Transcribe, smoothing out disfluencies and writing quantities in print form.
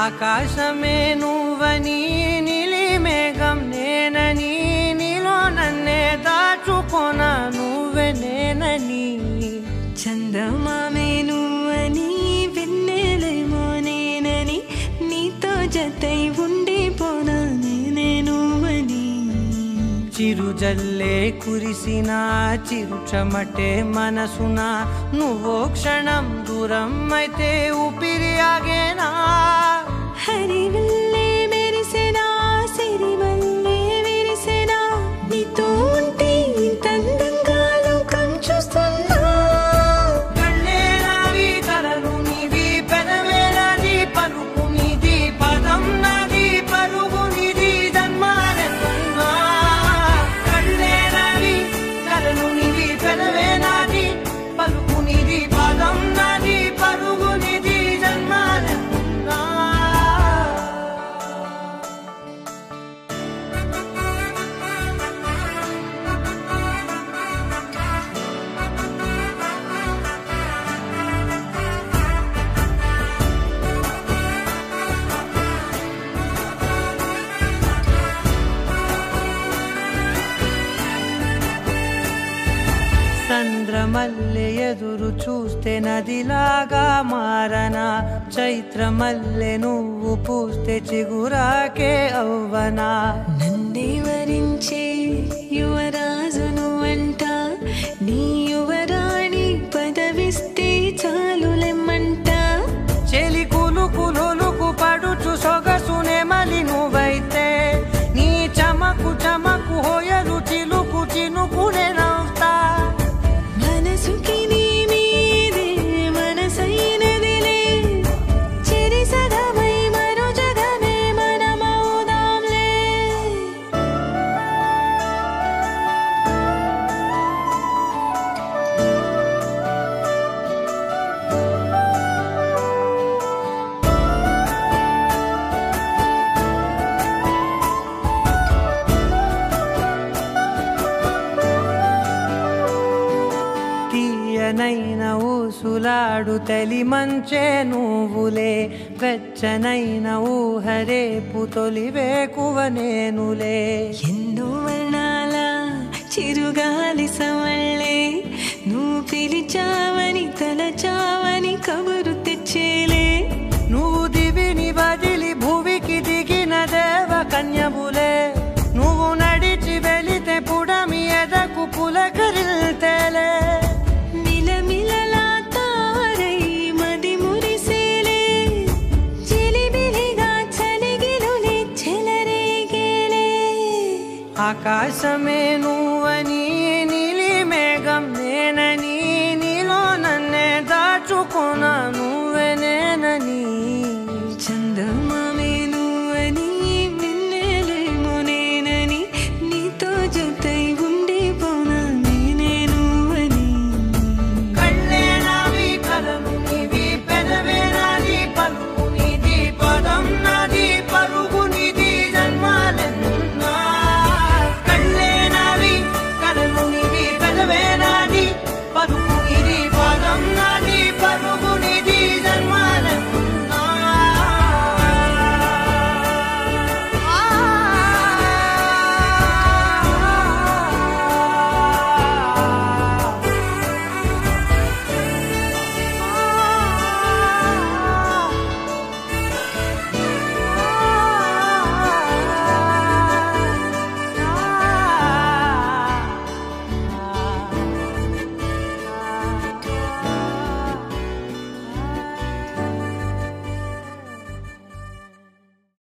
ఆకాశమే నువ్వని నీలి మేఘం నేనని నీలో నన్నే దాచుకోన నువ్వే నేనని చందమామే నువ్వని వెన్నెలేమో నేనని నీతో జతై ఉండిపోనా నేనే నువ్వని చిరుజల్లే కురిసిన చిరుచమటే మనసున నువ్వో క్షణం దూరం అయితే ఊపిరి ఆగేనా హరివల్లే మెరిసెనా సిరివల్లే విరిసెనా నీతో ఉంటే ఇంతందంగా లోకం చూస్తున్నా కళ్ళే నావి కలలు నీవి పెదవే నాది పలుకు నీది పదం నాది పరుగు నీది జన్మారెత్తున్నా కళ్ళే నావి కలలు నీవి పెదవే నాది పలుకు నీది పదం నాది పరుగు నీది జన్మారెత్తున్నా చంద్రమల్లె ఎదురు చూస్తే నదిలాగా మారనా చైత్రమల్లె నువ్వు పూస్తే చిగురాకే అవ్వనా నన్నే వరించే యువరాజును అంట నీ యువరాణి పదవిస్తే చాలులెమ్మంట చెలి కులుకు పడుచు సొగసునే మలి నువ్వైతే నీ చమకు చమకు హోయలు చిలుకు చినుకునే నవ్వుతా మనసుకి నీ మీదే మనసైనదిలే చెరి సగమై మరో జగమే మనమవుదాంలే తీయనైన ఊసులాడు తలి మంచే నువ్వులే వెచ్చనైన ఊహరేపు తొలి వేకువ నేనులే ఎన్నో వర్ణాల చిరుగాలి సవళ్ళే నువ్వు పిలిచావని తలచావని కబురు తెచ్చేలే నువ్వు దివిని వదిలి భూమికి దిగిన దేవ కన్యవులే నువ్వు నడిచి వెళితే పుడమి ఎదకు పులకరిల్తేలే మిలమిలలా తారై మది మురిసేలే చిలిబిలిగా చలిగిలులే చెలరేగేలే ఆకాశమే నువ్వని